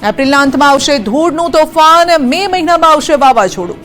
એપ્રિલના અંતમાં આવશે ધૂળનું તોફાન, મે મહિનામાં આવશે વાવાઝોડું.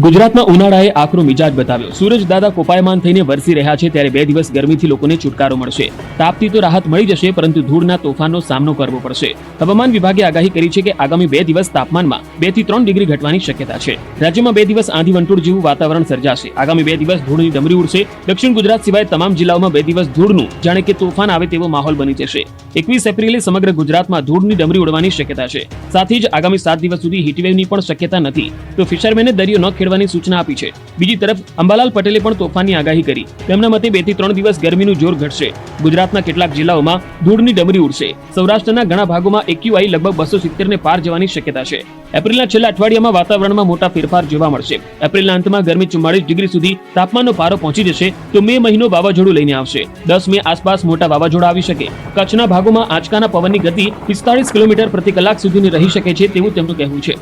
ગુજરાતમાં ઉનાળાએ આકરો મિજાજ બતાવ્યો. સૂરજ દાદા કોપાયમાન થઈને વરસી રહ્યા છે ત્યારે 2 દિવસ ગરમીથી લોકોને છુટકારો મળશે. તાપથી તો રાહત મળી જશે, પરંતુ ધૂળના તોફાનનો સામનો કરવો પડશે. હવામાન વિભાગે આગાહી કરી છે કે આગામી 2 દિવસ તાપમાનમાં 2 થી 3 ડિગ્રી ઘટવાની શક્યતા છે. રાજ્યમાં 2 દિવસ આંધી વંટોળ જેવું વાતાવરણ સર્જાશે. આગામી 2 દિવસ ધૂળની ડમરી ઉડશે. દક્ષિણ ગુજરાત સિવાય તમામ જિલ્લાઓમાં 2 દિવસ ધૂળનું જાણે કે તોફાન આવે તેવો માહોલ બની જશે. 21 એપ્રિલે સમગ્ર ગુજરાતમાં ધૂળની ડમરી ઉડવાની શક્યતા છે. સાથે જ આગામી 7 દિવસ સુધી હીટવેવની પણ શક્યતા નથી. તો ફિશરમેને દરિયો ન ખેડવાની સૂચના આપી છે. બીજી તરફ અંબાલાલ પટેલે પણ તોફાનની આગાહી કરી. તેમના મતે 2 થી 3 દિવસ ગરમીનું જોર ઘટશે. ગુજરાતના કેટલાક જિલ્લાઓમાં ધૂળની ડમરી ઉડશે. સૌરાષ્ટ્રના ઘણા ભાગોમાં AQI લગભગ 270 ને પાર જવાની શક્યતા છે. એપ્રિલના છેલ્લા અઠવાડિયામાં વાતાવરણમાં મોટા ફેરફાર જોવા મળશે. એપ્રિલના અંતમાં ગરમી 44 ડિગ્રી સુધી તાપમાનનો પારો પહોંચી જશે. તો મે મહિનો વાવાઝોડું લઈને આવશે. 10 મે આસપાસ મોટા વાવાઝોડા આવી શકે. કચ્છના ભાગોમાં આંચકાના પવનની ગતિ 45 કિલોમીટર પ્રતિ કલાક સુધીની રહી શકે છે તેવું તેમનું કહેવું છે.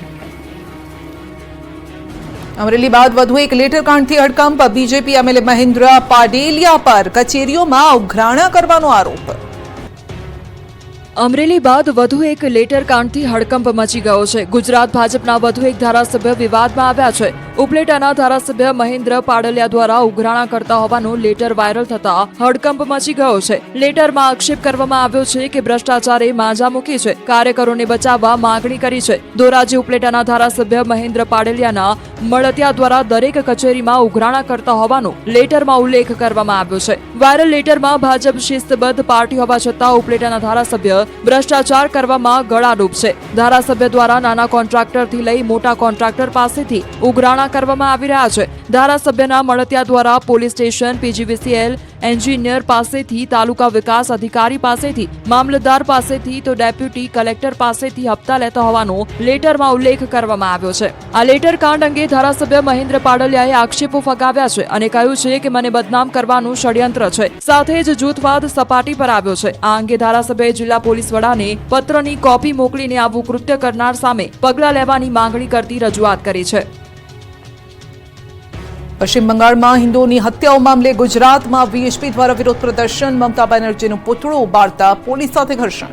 અમરેલી બાદ વધુ એક લેટર કાંડથી હડકંપ. બીજેપી MLA મહેન્દ્ર પાડેલિયા પર કચેરીઓમાં ઉઘરાણા કરવાનો આરોપ. અમરેલી બાદ વધુ એક લેટર કાંડથી હડકંપ મચી ગયો છે. ગુજરાત ભાજપના વધુ એક ધારાસભ્ય વિવાદમાં આવ્યા છે. ઉપલેટાના ધારાસભ્ય મહેન્દ્ર પાડલિયા દ્વારા ઉઘરાણા કરતા હોવાનો લેટર વાયરલ થતા હડકંપ મચી ગયો છે. લેટરમાં આક્ષેપ કરવામાં આવ્યો છે કે ભ્રષ્ટાચારે માજા મૂકી છે, કાર્યકરોને બચાવવા માંગણી કરી છે. ધોરાજી ઉપલેટાના ધારાસભ્ય મહેન્દ્ર પાડલિયાના મળતિયા દ્વારા દરેક કચેરીમાં ઉઘરાણા કરતા હોવાનો લેટરમાં ઉલ્લેખ કરવામાં આવ્યો છે. વાયરલ લેટરમાં ભાજપ શિસ્તબદ્ધ પાર્ટી હોવા છતાં ઉપલેટાના ધારાસભ્ય ભ્રષ્ટાચાર કરવામાં ગળાડૂબ છે. ધારાસભ્ય દ્વારા નાના કોન્ટ્રાક્ટરથી લઈ મોટા કોન્ટ્રાક્ટર પાસેથી ઉઘરાણા કરવામાં આવી રહ્યા છે. ધારાસભ્યના મળતિયા દ્વારા પોલીસ સ્ટેશન, PGVCL એન્જિનિયર પાસેથી, તાલુકા વિકાસ અધિકારી પાસેથી, મામલતદાર પાસેથી તો ડેપ્યુટી કલેક્ટર પાસેથી હપ્તા લેતા હોવાનો લેટરમાં ઉલ્લેખ કરવામાં આવ્યો છે. આ લેટર કાંડ અંગે ધારાસભ્ય મહેન્દ્ર પાડલિયાએ આક્ષેપો ફગાવ્યા છે અને કહ્યું છે કે મને બદનામ કરવાનું ષડયંત્ર છે. સાથે જ જૂથવાદ સપાટી પર આવ્યો છે. આ અંગે ધારાસભ્યએ જિલ્લા પોલીસ વડાને પત્રની કોપી મોકલીને આવું કૃત્ય કરનાર સામે પગલાં લેવાની માંગણી કરતી રજૂઆત કરી છે. પશ્ચિમ બંગાળમાં હિન્દુઓની હત્યાઓ મામલે ગુજરાતમાં VSP દ્વારા વિરોધ પ્રદર્શન. મમતા બેનર્જીનું પુતળું ઉબાડતા પોલીસ સાથે ઘર્ષણ.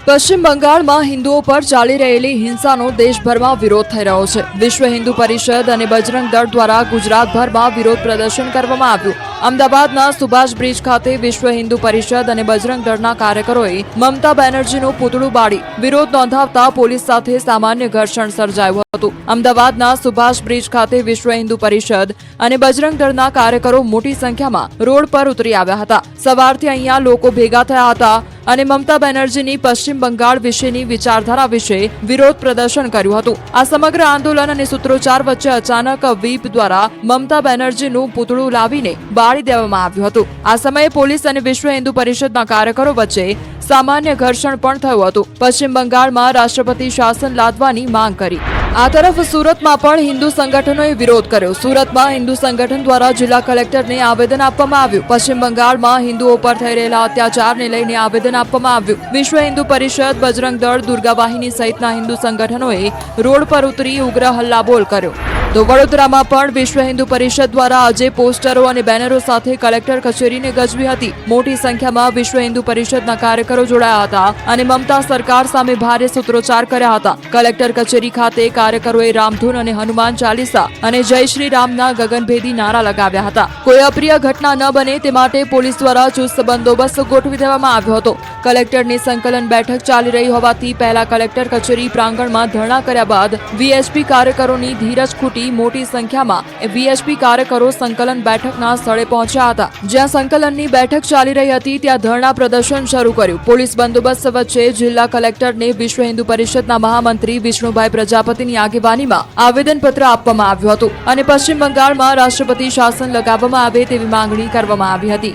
પશ્ચિમ બંગાળમાં હિન્દુઓ પર ચાલી રહેલી હિંસાનો દેશભરમાં વિરોધ થઈ રહ્યો છે. વિશ્વ હિન્દુ પરિષદ અને બજરંગ દળ દ્વારા ગુજરાતભરમાં વિરોધ પ્રદર્શન કરવામાં આવ્યું. અમદાવાદના સુભાષ બ્રિજ ખાતે વિશ્વ હિન્દુ પરિષદ અને બજરંગ દળના કાર્યકરોએ મમતા બેનર્જીનું પુતળું બાળી વિરોધ નોંધાવતા પોલીસ સાથે સામાન્ય ઘર્ષણ સર્જાયું હતું. અમદાવાદના સુભાષ બ્રિજ ખાતે વિશ્વ હિન્દુ પરિષદ અને બજરંગ દળના કાર્યકરો મોટી સંખ્યામાં રોડ પર ઉતરી આવ્યા હતા. સવારથી અહીંયા લોકો ભેગા થયા હતા અને મમતા બેનર્જીની પશ્ચિમ બંગાળ વિશેની વિચારધારા વિશે વિરોધ પ્રદર્શન કર્યું હતું. આ સમગ્ર આંદોલન અને સૂત્રોચ્ચાર વચ્ચે અચાનક વીપ દ્વારા મમતા બેનર્જીનું પુતળું લાવીને બાળી દેવામાં આવ્યું હતું. આ સમયે પોલીસ અને વિશ્વ હિન્દુ પરિષદના કાર્યકરો વચ્ચે સામાન્ય ઘર્ષણ પણ થયું હતું. પશ્ચિમ બંગાળમાં રાષ્ટ્રપતિ શાસન લાદવાની માંગ કરી. આ તરફ સુરતમાં પણ હિન્દુ સંગઠનોએ વિરોધ કર્યો. સુરતમાં હિન્દુ સંગઠન દ્વારા જિલ્લા કલેક્ટરને આવેદન આપવામાં આવ્યું. પશ્ચિમ બંગાળમાં હિન્દુઓ પર થઈ રહેલા અત્યાચારને લઈને આવેદન આપવામાં આવ્યું. વિશ્વ હિન્દુ પરિષદ, બજરંગ દળ, દુર્ગા વાહિની સહિતના હિન્દુ સંગઠનોએ રોડ પર ઉતરી ઉગ્ર હલ્લાબોલ કર્યો. તો વડોદરામાં પણ વિશ્વ હિન્દુ પરિષદ દ્વારા આજે પોસ્ટરો અને બેનરો સાથે કલેક્ટર કચેરીને ગજવી હતી. મોટી સંખ્યામાં વિશ્વ હિન્દુ પરિષદના કાર્યકરો જોડાયા હતા અને મમતા સરકાર સામે ભારે સૂત્રોચ્ચાર કર્યા હતા. કલેક્ટર કચેરી ખાતે કાર્યકરોએ રામધૂન અને હનુમાન ચાલીસા અને જય શ્રી રામના ગગનભેદી નારા લગાવ્યા હતા. કોઈ અપ્રિય ઘટના ન બને તે માટે પોલીસ દ્વારા ચુસ્ત બંદોબસ્ત ગોઠવી દેવામાં આવ્યો હતો. કલેક્ટરની સંકલન બેઠક ચાલી રહી હોવાથી પહેલા કલેક્ટર કચેરી પ્રાંગણમાં ધરણા કર્યા બાદ VSP કાર્યકરોની ધીરજ ખૂટી મોટી સંખ્યામાં VSP કાર્યકરો સંકલન બેઠકના સ્થળે પહોંચ્યા હતા. જ્યાં સંકલનની બેઠક ચાલી રહી હતી ત્યાં ધરણા પ્રદર્શન શરૂ કર્યું. પોલીસ બંદોબસ્ત વચ્ચે જિલ્લા કલેક્ટરને વિશ્વ હિન્દુ પરિષદના મહામંત્રી વિષ્ણુભાઈ પ્રજાપતિની આગેવાનીમાં આવેદનપત્ર આપવામાં આવ્યું હતું અને પશ્ચિમ બંગાળમાં રાષ્ટ્રપતિ શાસન લગાવવામાં આવે તેવી માંગણી કરવામાં આવી હતી.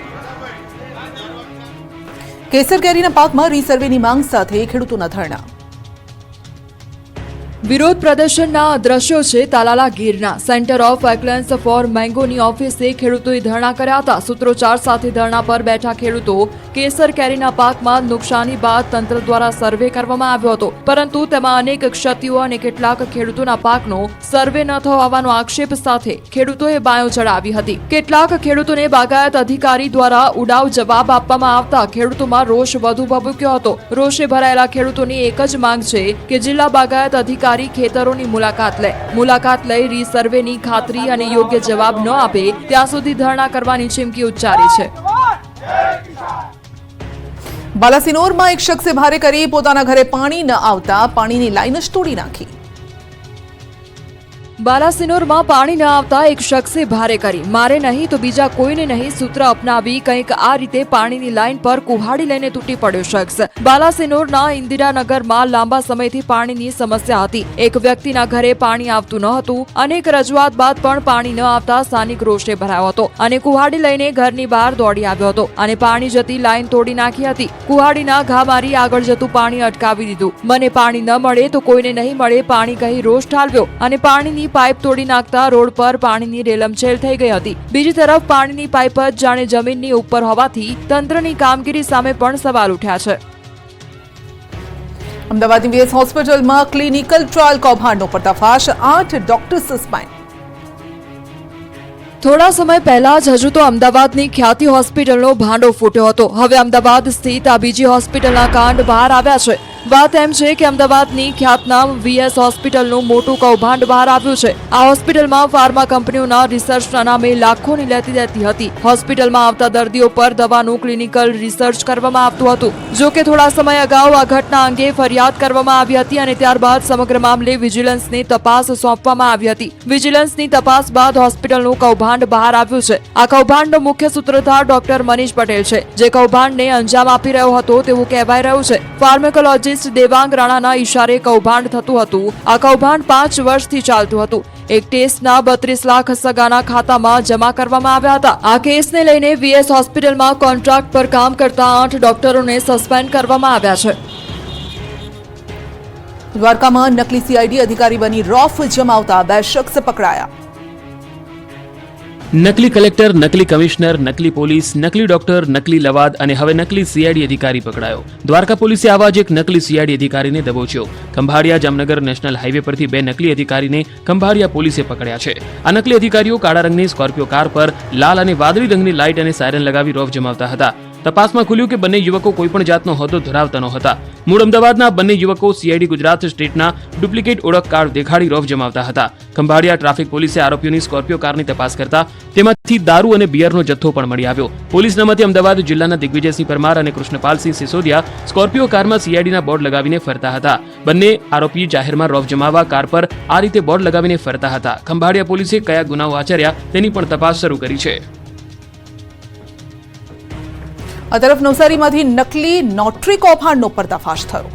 કેસર કેરીના પાકમાં રીસર્વેની માંગ સાથે ખેડૂતોના ધરણા. વિરોધ પ્રદર્શનના દ્રશ્યો છે તાલાલા ગીરના સેન્ટર ઓફ એક્સલન્સ ફોર મેંગોની ઓફિસે ખેડૂતોએ ધરણા કર્યા હતા. સૂત્રોચ્ચાર સાથે ધરણા પર બેઠા ખેડૂતો કેસર કેરીના પાકમાં નુકસાની બાદ તંત્ર દ્વારા સર્વે કરવામાં આવ્યો હતો, પરંતુ તેમાં અનેક ક્ષતિઓ અને કેટલાક ખેડૂતોના પાકનો સર્વે ન થવાનો આક્ષેપ સાથે ખેડૂતોએ બાયો ચડાવી હતી. કેટલાક ખેડૂતોને બાગાયત અધિકારી દ્વારા ઉડાવ જવાબ આપવામાં આવતા ખેડૂતોમાં રોષ વધુ ભભૂક્યો હતો. રોષે ભરાયેલા ખેડૂતોની એક જ માંગ છે કે જિલ્લા બાગાયત અધિકારી ખેતરોની મુલાકાત લઈ રીસર્વેની ખાતરી અને યોગ્ય જવાબ ન આપે ત્યાં સુધી ધરણા કરવાની ચીમકી ઉચ્ચારી છે. બાલાસિનોરમાં એક શખ્સે ભારે કરી પોતાના ઘરે પાણી ન આવતા પાણીની લાઈન જ તોડી નાખી. બાલાસિનોરમાં પાણી ન આવતા એક શખ્સે ભારે કરી મારે નહીં તો બીજા કોઈને નહીં સૂત્ર અપનાવી કંઈક આ રીતે પાણીની લાઈન પર કુહાડી લઈને તૂટી પડ્યો શખ્સ. બાલાસિનોરના ઇન્દિરાનગરમાં લાંબા સમયથી પાણીની સમસ્યા હતી. એક વ્યક્તિના ઘરે પાણી આવતું ન હતું. અનેક રજૂઆત બાદ પણ પાણી ન આવતા સ્થાનિક રોષે ભરાયો હતો અને કુહાડી લઈને ઘરની બહાર દોડી આવ્યો હતો અને પાણી જતી લાઈન તોડી નાખી હતી. કુહાડીના ઘા મારી આગળ જતું પાણી અટકાવી દીધું. મને પાણી ન મળે તો કોઈને નહીં મળે પાણી કહી રોષ ઠાલવ્યો અને પાણીની પાઇપ તોડી નાખતા રોડ પર પાણીની રેલમછેલ થઈ ગઈ હતી. બીજી તરફ પાણીની પાઇપ જ જાણે જમીનની ઉપર હોવાથી તંત્રની કામગીરી સામે પણ સવાલ ઉઠ્યા છે. અમદાવાદની વીએસ હોસ્પિટલમાં ક્લિનિકલ ટ્રાયલ કૌભાંડનો પર્દાફાશ, 8 ડોક્ટર સસ્પેન્ડ. થોડા સમય પહેલા જ હજુ તો અમદાવાદની ખ્યાતિ હોસ્પિટલનો ભાંડો ફૂટ્યો હતો. હવે અમદાવાદ સ્થિત આ બીજી હોસ્પિટલના કાંડ બહાર આવ્યા છે. વાત એમ છે કે અમદાવાદની ખ્યાતનામ વીએસ હોસ્પિટલનું મોટું કૌભાંડ બહાર આવ્યું છે. આ હોસ્પિટલમાં ફાર્મા કંપનીઓના રિસર્ચના નામે લાખોની લેતી દેતી હતી. હોસ્પિટલમાં આવતા દર્દીઓ પર દવાનું ક્લિનિકલ રિસર્ચ કરવામાં આવતું હતું. જો કે થોડા સમય અગાઉ આ ઘટના અંગે ફરિયાદ કરવામાં આવી હતી અને ત્યારબાદ સમગ્ર મામલે વિજિલન્સની તપાસ સોંપવામાં આવી હતી. વિજિલન્સની તપાસ બાદ હોસ્પિટલનું કૌભાંડ બહાર આવ્યું છે. આ કૌભાંડનો મુખ્ય સૂત્રધાર ડોક્ટર મનીષ પટેલ છે, જે કૌભાંડને અંજામ આપી રહ્યો હતો તેવું કહેવાય રહ્યું છે. ફાર્માકોલોજી દેવાંગ રાણાના ઈશારે કૌભાંડ થતું હતું. આ કૌભાંડ 5 વર્ષથી ચાલતું હતું. એક ટેસ્ટના 32 લાખ સગાના ખાતામાં જમા કરવામાં આવ્યા હતા. આ કેસને લઈને વીએસ હોસ્પિટલમાં કોન્ટ્રાક્ટ પર કામ કરતા 8 ડોક્ટરોને સસ્પેન્ડ કરવામાં આવ્યા છે. દ્વારકામાં નકલી સીઆઈડી અધિકારી બની રોફ જમાવતા 2 શખ્સ પકડાયા. નકલી કલેક્ટર, નકલી કમિશનર, નકલી પોલીસ, નકલી ડોક્ટર, નકલી લવાદ અને હવે નકલી સીઆઈડી અધિકારી પકડાયો. દ્વારકા પોલીસે આવા જ એક નકલી સીઆઈડી અધિકારીને દબોચ્યો. ખંભાળિયા જામનગર નેશનલ હાઈવે પરથી 2 નકલી અધિકારીને ખંભાળિયા પોલીસે પકડ્યા છે. આ નકલી અધિકારીઓ કાળા રંગની સ્કોર્પિયો કાર પર લાલ અને વાદળી રંગની લાઇટ અને સાયરન લગાવી રોફ જમાવતા હતા. તપાસમાં ખુલ્યું કે બંને યુવકો કોઈપણ જાતનો હોદ્દો ધરાવતા નહોતા. મૂળ અમદાવાદના બંને યુવકો સીઆઈડી ગુજરાત સ્ટેટના ડુપ્લિકેટ ઓળખ કાર્ડ દેખાડી રોફ જમાવતા હતા. ખંભાળિયા ટ્રાફિક પોલીસે આરોપીઓની સ્કોર્પિયો કારની તપાસ કરતા તેમાંથી દારૂ અને બિયરનો જથ્થો પણ મળી આવ્યો. પોલીસના મતે અમદાવાદ જિલ્લાના દિગ્વિજયસિંહ પરમાર અને કૃષ્ણપાલસિંહ સિસોદિયા સ્કોર્પિયો કારમાં સીઆઈડીના બોર્ડ લગાવીને ફરતા હતા. બંને આરોપી જાહેરમાં રોફ જમાવવા કાર પર આ રીતે બોર્ડ લગાવીને ફરતા હતા. ખંભાળિયા પોલીસે કયા ગુનાઓ આચર્યા તેની પણ તપાસ શરૂ કરી છે. આ તરફ નવસારીમાંથી નકલી નોટરી કૌભાંડનો પર્દાફાશ થયો.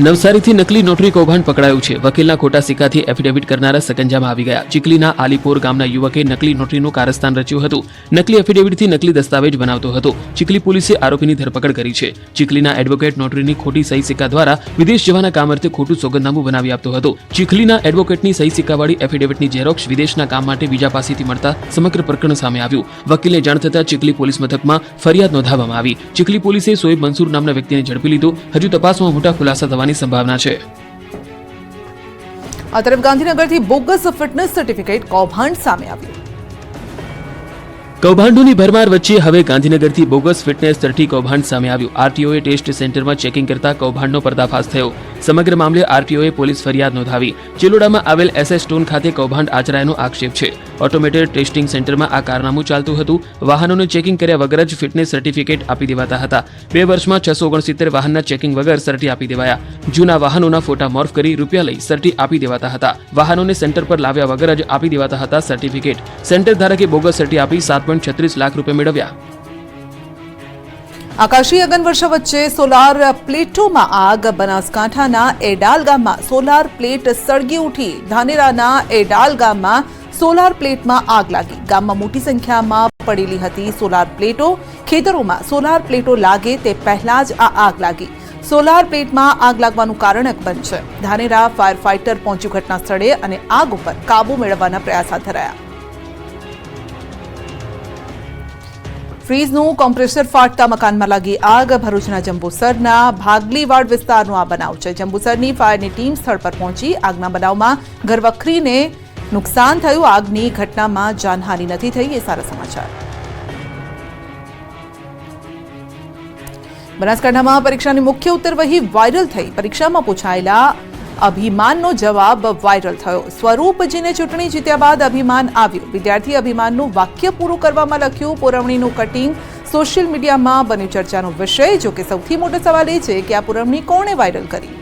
નવસારીથી નકલી નોટરી કૌભાંડ પકડાયું છે. વકીલના ખોટા સિક્કાથી એફિડેવિટ કરનારા સકંજામાં આવી ગયા. ચીખલીના આલીપોર ગામના યુવકે નકલી નોટરીનું કારસ્તાન રચ્યું હતું. નકલી એફિડેવિટથી નકલી દસ્તાવેજ બનાવતો હતો. ચીખલી પોલીસે આરોપીની ધરપકડ કરી છે. ચીખલીના એડવોકેટ નોટરીની ખોટી સહી સિક્કા દ્વારા વિદેશ જવાના કામ અર્થે ખોટું સોગંદનામું બનાવી આપતો હતો. ચીખલીના એડવોકેટની સહી સિક્કાવાળી એફિડેવિટની ઝેરોક્ષ વિદેશના કામ માટે બીજા પાસેથી મળતા સમગ્ર પ્રકરણ સામે આવ્યું. વકીલને જાણ થતાં ચીખલી પોલીસ મથકમાં ફરિયાદ નોંધાવવામાં આવી. ચીખલી પોલીસે શોએબ મંસૂર નામના વ્યક્તિને ઝડપી લીધો. હજુ તપાસમાં મોટા ખુલાસા થવાની સંભાવના છે. આ તરફ ગાંધીનગરથી બોગસ ફિટનેસ સર્ટિફિકેટ કૌભાંડ સામે આવ્યું. કૌભાંડોની ભરમાર વચ્ચે હવે ગાંધીનગરથી બોગસ ફિટનેસ સર્ટી કૌભાંડ સામે આવ્યું. આરટીઓએ ટેસ્ટ સેન્ટરમાં ચેકિંગ કરતા કૌભાંડનો પર્દાફાશ થયો. સમગ્ર મામલે આરટીઓએ પોલીસ ફરિયાદ નોંધાવી. ચેલોડામાં આવેલ એસએસ સ્ટોન ખાતે કૌભાંડ આચરાયાનો આક્ષેપ છે. ઓટોમેટેડ ટેસ્ટિંગ સેન્ટરમાં આ કારનામું ચાલતું હતું. વાહનોને ચેકિંગ કર્યા વગર જ ફિટનેસ સર્ટિફિકેટ આપી દેવાતા હતા. 2 વર્ષમાં 669 વાહનના ચેકિંગ વગર સર્ટી આપી દેવાયા. જૂના વાહનોના ફોટા મોર્ફ કરી રૂપિયા લઈ સર્ટી આપી દેવાતા હતા. વાહનોને સેન્ટર પર લાવ્યા વગર જ આપી દેવાતા હતા સર્ટિફિકેટ. સેન્ટર ધારકે બોગસ સર્ટી આપી 7.36 લાખ રૂપિયા મેળવ્યા. આકાશી અગનવર્ષા વચ્ચે સોલાર પ્લેટોમાં આગ. બનાસકાંઠાના એડાલ ગામમાં સોલાર પ્લેટ સળગી ઉઠી. ધાનેરાના એડાલ ગામમાં સોલાર પ્લેટમાં આગ લાગી. ગામમાં મોટી સંખ્યામાં પડેલી હતી સોલાર પ્લેટો. ખેતરોમાં સોલાર પ્લેટો લાગે તે પહેલા જ આ આગ લાગી. સોલાર પ્લેટમાં આગ લાગવાનું કારણ અકબંધ છે. ધાનેરા ફાયર ફાઇટર પહોંચ્યું ઘટના સ્થળે અને આગ ઉપર કાબુ મેળવવાના પ્રયાસ હાથ ધરાયા. ફ્રીજનું કોમ્પ્રેસર ફાટતા મકાનમાં લાગી આગ. ભરૂચના જંબુસરના ભાગલીવાડ વિસ્તારનો આ બનાવ છે. જંબુસરની ફાયરની ટીમ સ્થળ પર પહોંચી. આગના બનાવમાં ઘરવખરીને નુકસાન થયું. આગની ઘટનામાં જાનહાનિ નથી થઈ, એ સારા સમાચાર. બનાસકાંઠામાં પરીક્ષાની મુખ્ય ઉત્તરવહી વાયરલ થઈ. પરીક્ષામાં પૂછાયેલા અભિમાનનો જવાબ વાયરલ થયો. સ્વરૂપજીને ચૂંટણી જીત્યા બાદ અભિમાન આવ્યું. વિદ્યાર્થી અભિમાનનું વાક્ય પૂરું કરવામાં લખ્યું. પુરવણીનું કટિંગ સોશિયલ મીડિયામાં બન્યું ચર્ચાનો વિષય. જોકે સૌથી મોટો સવાલ એ છે કે આ પુરવણી કોણે વાયરલ કરી?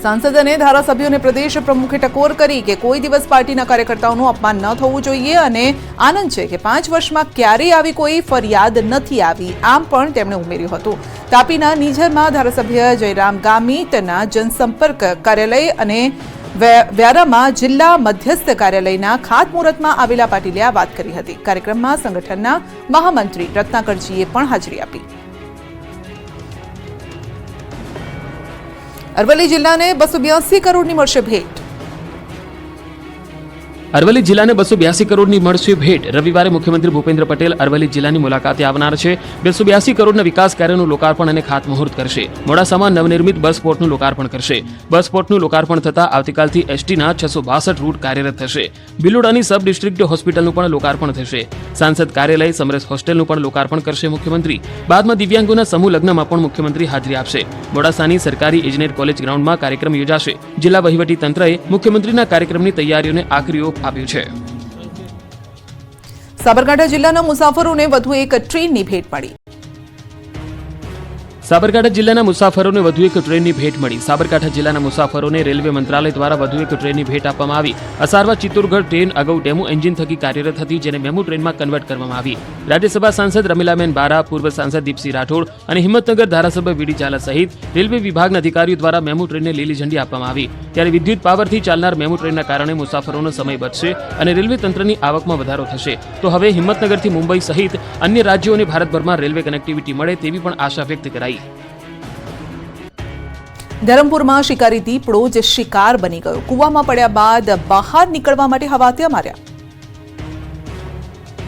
સાંસદ અને ધારાસભ્યોને પ્રદેશ પ્રમુખે ટકોર કરી કે કોઈ દિવસ પાર્ટીના કાર્યકર્તાઓનું અપમાન ન થવું જોઈએ અને આનંદ છે કે 5 વર્ષમાં ક્યારેય આવી કોઈ ફરિયાદ નથી આવી. આમ પણ તેમણે ઉમેર્યું હતું. તાપીના નીઝરમાં ધારાસભ્ય જયરામ ગામિતના જનસંપર્ક કાર્યાલય અને વ્યારામાં જિલ્લા મધ્યસ્થ કાર્યાલયના ખાતમુહૂર્તમાં આવેલા પાટીલે આ વાત કરી હતી. કાર્યક્રમમાં સંગઠનના મહામંત્રી રત્નાકરજીએ પણ હાજરી આપી. અરવલ્લી જિલ્લાને 282 કરોડની મળશે ભેટ. અરવલ્લી જિલ્લાને 282 કરોડની મળશે ભેટ. રવિવારે મુખ્યમંત્રી ભૂપેન્દ્ર પટેલ અરવલ્લી જિલ્લાની મુલાકાતે આવનાર છે. 282 કરોડના વિકાસ કાર્યનું લોકાર્પણ અને ખાતમુહૂર્ત કરશે. મોડાસામાં નવનિર્મિત બસ પોર્ટનું લોકાર્પણ કરશે. બસ પોર્ટનું લોકાર્પણ થતાં આવતીકાલથી એસટીના 662 રૂટ કાર્યરત થશે. બિલોડાની સબ ડિસ્ટ્રિક્ટ હોસ્પિટલનું પણ લોકાર્પણ થશે. સાંસદ કાર્યાલય સમરસ હોસ્ટેલનું પણ લોકાર્પણ કરશે મુખ્યમંત્રી. બાદમાં દિવ્યાંગોના સમૂહ લગ્નમાં પણ મુખ્યમંત્રી હાજરી આપશે. મોડાસાની સરકારી ઇજનેર કોલેજ ગ્રાઉન્ડમાં કાર્યક્રમ યોજાશે. જિલ્લા વહીવટી તંત્રએ મુખ્યમંત્રીના કાર્યક્રમની તૈયારીઓને આખરી ઓપ આપ્યું છે. સાબરકાંઠા જિલ્લાના મુસાફરોને વધુ એક ટ્રેનની ભેટ મળી. સાબરકાંઠા જિલ્લાના મુસાફરોને વધુ એક ટ્રેનની ભેટ મળી. સાબરકાંઠા જિલ્લાના મુસાફરોને રેલવે મંત્રાલય દ્વારા વધુ એક ટ્રેનની ભેટ આપવામાં આવી. અસારવા ચિત્તોડગઢ ટ્રેન અગાઉ ડેમુ એન્જિન થકી કાર્યરત હતી, જેને મેમુ ટ્રેનમાં કન્વર્ટ કરવામાં આવી. રાજ્યસભા સાંસદ રમીલાબેન બારા, પૂર્વ સાંસદ દીપસિંહ રાઠોડ અને હિંમતનગર ધારાસભ્ય વીડી ઝાલા સહિત રેલવે વિભાગના અધિકારીઓ દ્વારા મેમુ ટ્રેનને લીલી ઝંડી આપવામાં આવી. ત્યારે વિદ્યુત પાવરથી ચાલનાર મેમુ ટ્રેનના કારણે મુસાફરોનો સમય બચશે અને રેલવે તંત્રની આવકમાં વધારો થશે. તો હવે હિંમતનગરથી મુંબઈ સહિત અન્ય રાજ્યો અને ભારતભરમાં રેલવે કનેક્ટિવિટી મળે તેવી પણ આશા વ્યક્ત કરાઈ. ધરમપુરમાં શિકારી દીપડો જે શિકાર બની ગયો. કૂવામાં પડ્યા બાદ બહાર નીકળવા માટે હવાતિયા માર્યા.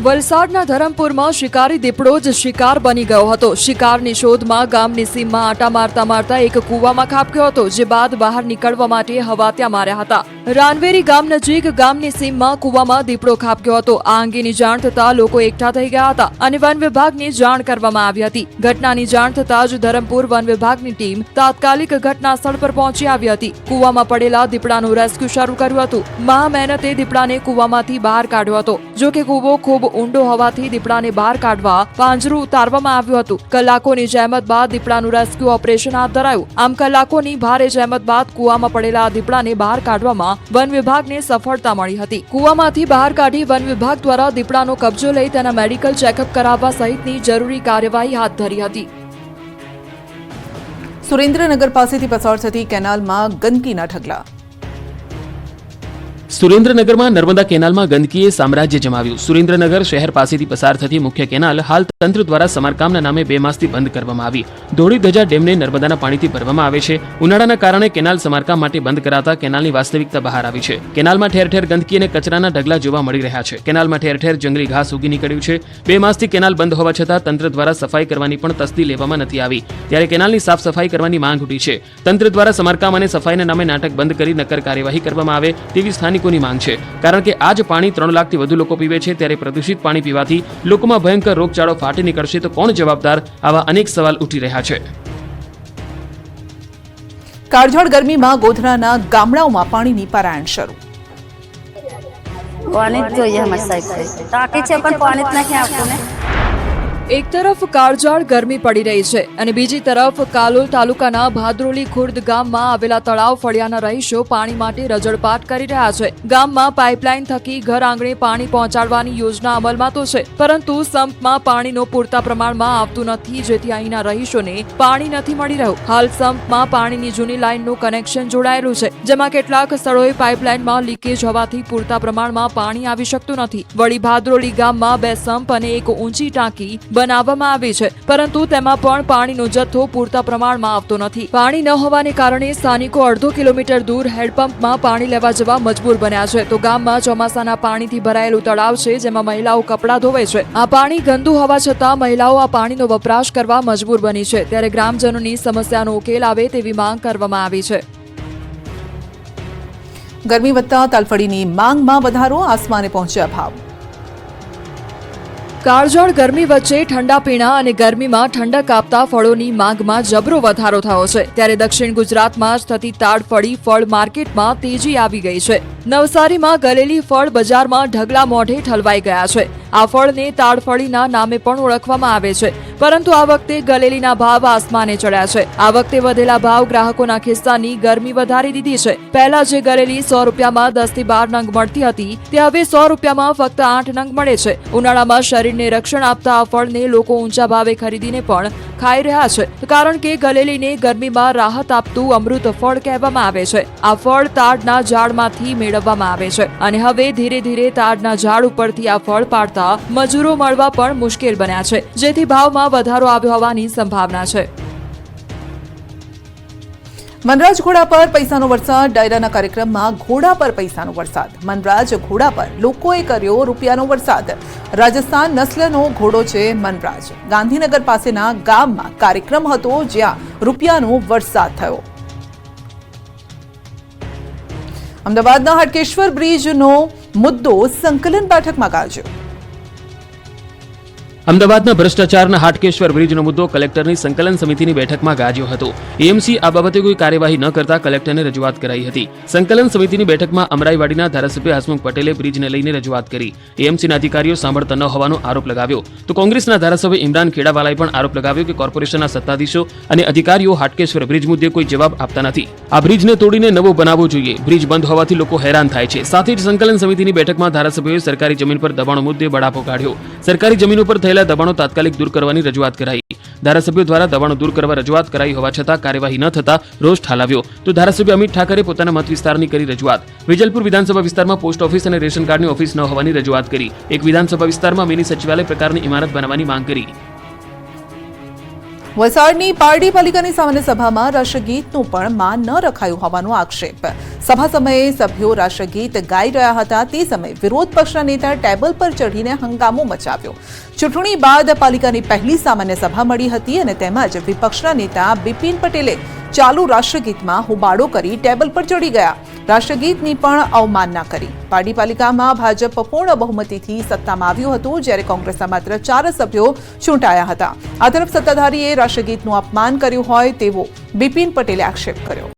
વલસાડના ધરમપુરમાં શિકારી દીપડો જ શિકાર બની ગયો હતો. શિકારની શોધમાં ગામની સીમમાં આટા મારતા મારતા એક કૂવામાં ખાબક્યો હતો, જે બાદ બહાર નીકળવા માટે હવાતિયા માર્યા હતા. રાનવેરી ગામ નજીક ગામની સીમમાં કૂવામાં દીપડો ખાબક્યો હતો. આ અંગેની જાણ થતાં લોકો એકઠા થઈ ગયા હતા અને વન વિભાગને જાણ કરવામાં આવી હતી. ઘટનાની જાણ થતાં જ ધરમપુર વન વિભાગની ટીમ તાત્કાલિક ઘટના સ્થળ પર પહોંચી આવી હતી. કૂવામાં પડેલા દીપડાનું રેસ્ક્યુ શરૂ કર્યું હતું. મહા મહેનતે દીપડાને કૂવામાંથી બહાર કાઢ્યો હતો. જો કે કૂવો ખૂબ ઊંડો હોવાથી દીપડાને બહાર કાઢવા પાંજરું ઉતારવામાં આવ્યું હતું. કલાકોની જહેમત બાદ દીપડાનું રેસ્ક્યુ ઓપરેશન હાથ ધરાયું. આમ કલાકોની ભારે જહેમત બાદ કૂવામાં પડેલા દીપડાને બહાર કાઢવામાં વન વિભાગને સફળતા મળી હતી. કૂવામાંથી બહાર કાઢી વન વિભાગ દ્વારા દીપડાનો કબજો લઈ તેના મેડિકલ ચેકઅપ કરાવવા સહિતની જરૂરી કાર્યવાહી હાથ ધરી હતી. સુરેન્દ્રનગર પાસેથી પસાર થતી કેનાલમાં ગંદકીના ઢગલા. સુરેન્દ્રનગરમાં નર્મદા કેનાલમાં ગંદકીએ સામ્રાજ્ય જમાવ્યું. સુરેન્દ્રનગર શહેર પાસેથી પસાર થતી મુખ્ય કેનાલ હાલ તંત્ર દ્વારા સમારકામના નામે 2 માસથી બંધ કરવામાં આવી. ધોળી ધજા ડેમને નર્મદાના પાણીથી ભરવામાં આવે છે. ઉનાળાના કારણે કેનાલ સમારકામ માટે બંધ કરાતા કેનાલની વાસ્તવિકતા બહાર આવી છે. કેનાલમાં ઠેર ઠેર ગંદકી અને કચરાના ઢગલા જોવા મળી રહ્યા છે. કેનાલમાં ઠેર ઠેર જંગલી ઘાસ ઉગી નીકળ્યું છે. 2 માસથી કેનાલ બંધ હોવા છતાં તંત્ર દ્વારા સફાઈ કરવાની પણ તસ્દી લેવામાં નથી આવી. ત્યારે કેનાલની સાફ સફાઈ કરવાની માંગ ઉઠી છે. તંત્ર દ્વારા સમારકામ અને સફાઈના નામે નાટક બંધ કરી નક્કર કાર્યવાહી કરવામાં આવે તેવી સ્થાનિકોની માંગ છે. કારણ કે આ જ પાણી 3 લાખથી વધુ લોકો પીવે છે. ત્યારે પ્રદૂષિત પાણી પીવાથી લોકોમાં ભયંકર રોગચાળો ફાટી નીકળશે તો કોણ જવાબદાર? આવા અનેક સવાલ ઉઠી રહ્યા છે. કાળઝાળ ગરમીમાં ગોધરાના ગામડાઓમાં પાણીની પારાયણ શરૂ. પાણી જ જોઈએ અમારી સાહેબ. ટાંકી છે પણ પાણી જ નથી આવતું ને. એક તરફ કાળઝાળ ગરમી પડી રહી છે અને બીજી તરફ કાલોલ તાલુકાના ભાદરોલી ખુર્દ ગામમાં આવેલા તળાવ ફળિયાના રહીશો પાણી માટે રજળપાટ કરી રહ્યા છે. ગામમાં પાઇપલાઇન થકી ઘર આંગણે પાણી પહોંચાડવાની યોજના અમલમાં તો છે, પરંતુ સંપમાં પાણીનો પૂરતા પ્રમાણમાં આવતું નથી, જેથી અહીંના રહીશોને પાણી નથી મળી રહ્યું. હાલ સંપમાં પાણીની જૂની લાઇનનું કનેક્શન જોડાયેલું છે, જેમાં કેટલાક સ્થળોએ પાઇપલાઇનમાં લીકેજ હોવાથી પૂરતા પ્રમાણમાં પાણી આવી શકતું નથી. વળી ભાદરોલી ગામમાં 2 સંપ અને 1 ઊંચી ટાંકી બનાવવામાં આવી છે, પરંતુ તેમાં પણ પાણીનો જથ્થો પૂરતા પ્રમાણમાં આવતો નથી. પાણી ન હોવાને કારણે સ્થાનિકો અડધો કિલોમીટર દૂર હેન્ડપંપમાં પાણી લેવા જવા મજબૂર બન્યા છે. તો ગામમાં ચોમાસાના પાણીથી ભરાયેલું તળાવ છે, જેમાં મહિલાઓ કપડાં ધોવે છે. આ પાણી ગંદુ હોવા છતાં મહિલાઓ આ પાણીનો વપરાશ કરવા મજબૂર બની છે. ત્યારે ગ્રામજનોની સમસ્યાનો ઉકેલ આવે તેવી માંગ કરવામાં આવી છે. ગરમી વધતા તલફળીની માંગમાં વધારો, આસમાને પહોંચ્યા ભાવ. કાળઝાળ ગરમી વચ્ચે ઠંડા પીણા અને ગરમીમાં ઠંડક આપતા ફળોની માંગમાં જબરો વધારો થયો છે. ત્યારે દક્ષિણ ગુજરાતમાં જ થતી તાડફળી ફળ માર્કેટમાં તેજી આવી ગઈ છે. નવસારીમાં ગલેલી ફળ બજારમાં ઢગલા મોઢે ઠલવાઈ ગયા છે. આ ફળને તાડફળીના નામે પણ ઓળખવામાં આવે છે, પરંતુ આ વખતે ગલેલીના ભાવ આસમાને ચડ્યા છે. આ વખતે વધેલા ભાવ ગ્રાહકોના ખિસ્સાની ગરમી વધારી દીધી છે. પહેલા જે ગલેલી 100 રૂપિયામાં 10 થી 12 નંગ મળતી હતી, તે હવે 100 રૂપિયામાં ફક્ત 8 નંગ મળે છે. ઉનાળામાં શરીરને રક્ષણ આપતા આ ફળને લોકો ઊંચા ભાવે ખરીદીને પણ ખાઈ રહ્યા છે, કારણ કે ગલેલીને ગરમીમાં રાહત આપતું અમૃત ફળ કહેવામાં આવે છે. આ ફળ તાડના ઝાડમાંથી મેળવવામાં આવે છે અને હવે ધીરે ધીરે તાડના ઝાડ ઉપરથી આ ફળ પાડતા મજૂરો મળવા પણ મુશ્કેલ બન્યા છે, જેથી ભાવમાં વધારો આવ્યો હોવાની સંભાવના છે. મનરાજ ઘોડા પર પૈસાનો વરસાદ. ડાયરાના કાર્યક્રમમાં ઘોડા પર પૈસાનો વરસાદ. મનરાજ ઘોડા પર લોકોએ કર્યો રૂપિયાનો વરસાદ. રાજસ્થાન નસ્લનો ઘોડો છે મનરાજ. ગાંધીનગર પાસેના ગામમાં કાર્યક્રમ હતો, જ્યાં રૂપિયાનો વરસાદ થયો. અમદાવાદના હાટકેશ્વર બ્રિજનો મુદ્દો સંકલન બેઠકમાં ગાજ્યો. અમદાવાદના ભ્રષ્ટાચારના હાટકેશ્વર બ્રિજનો મુદ્દો કલેક્ટરની સંકલન સમિતિની બેઠકમાં ગાજ્યો હતો. એએમસી આ બાબતે કોઈ કાર્યવાહી ન કરતા કલેક્ટરને રજૂઆત કરાઈ હતી. સંકલન સમિતિની બેઠકમાં અમરાઈવાડીના ધારાસભ્ય હસમુખ પટેલે બ્રિજને લઈને રજૂઆત કરી. એએમસીના અધિકારીઓ સાંભળતા ન હોવાનો આરોપ લગાવ્યો. તો કોંગ્રેસના ધારાસભ્ય ઇમરાન ખેડાવાલાએ પણ આરોપ લગાવ્યો કે કોર્પોરેશનના સત્તાધીશો અને અધિકારીઓ હાટકેશ્વર બ્રિજ મુદ્દે કોઈ જવાબ આપતા નથી. આ બ્રિજને તોડીને નવો બનાવવો જોઈએ. બ્રિજ બંધ હોવાથી લોકો હેરાન થાય છે. સાથે જ સંકલન સમિતિની બેઠકમાં ધારાસભ્યોએ સરકારી જમીન પર દબાણો મુદ્દે બળાપો કાઢ્યો. સરકારી જમીન ઉપર થયેલા દબાણો તાત્કાલિક દૂર કરવાની રજૂઆત કરાઈ. ધારાસભ્યો દ્વારા દબાણો દૂર કરવા રજૂઆત કરાઈ હોવા છતાં કાર્યવાહી ન થતા રોષ ઠાલવ્યો. તો ધારાસભ્ય અમિત ઠાકરે પોતાના મત વિસ્તારની કરી રજૂઆત. વેજલપુર વિધાનસભા વિસ્તારમાં પોસ્ટ ઓફિસ અને રેશન કાર્ડની ઓફિસ ન હોવાની રજૂઆત કરી. એક વિધાનસભા વિસ્તારમાં મિની સચિવાલય પ્રકારની ઇમારત બનાવવાની માંગ કરી. વલસાડની પારડી પાલિકાની સામાન્ય સભામાં રાષ્ટ્રગીતનું પણ માન ન રખાયું હોવાનો આક્ષેપ. સભા સમયે સભ્યો રાષ્ટ્રગીત ગાઈ રહ્યા હતા, તે સમયે વિરોધ પક્ષના નેતા ટેબલ પર ચઢીને હંગામો મચાવ્યો. ચૂંટણી બાદ પાલિકાની પહેલી સામાન્ય સભા મળી હતી અને તેમજ વિપક્ષના નેતા બિપિન પટેલે ચાલુ રાષ્ટ્રગીતમાં હોબાળો કરી ટેબલ પર ચડી ગયા. રાષ્ટ્રગીતની પણ અવમાનના કરી. પારડી પાલિકામાં ભાજપ પૂર્ણ બહુમતીથી સત્તામાં આવ્યું હતું, જ્યારે કોંગ્રેસના માત્ર 4 સભ્યો ચૂંટાયા હતા. આ તરફ સત્તાધારીએ રાષ્ટ્રગીતનું અપમાન કર્યું હોય તેવો બિપિન પટેલે આક્ષેપ કર્યો.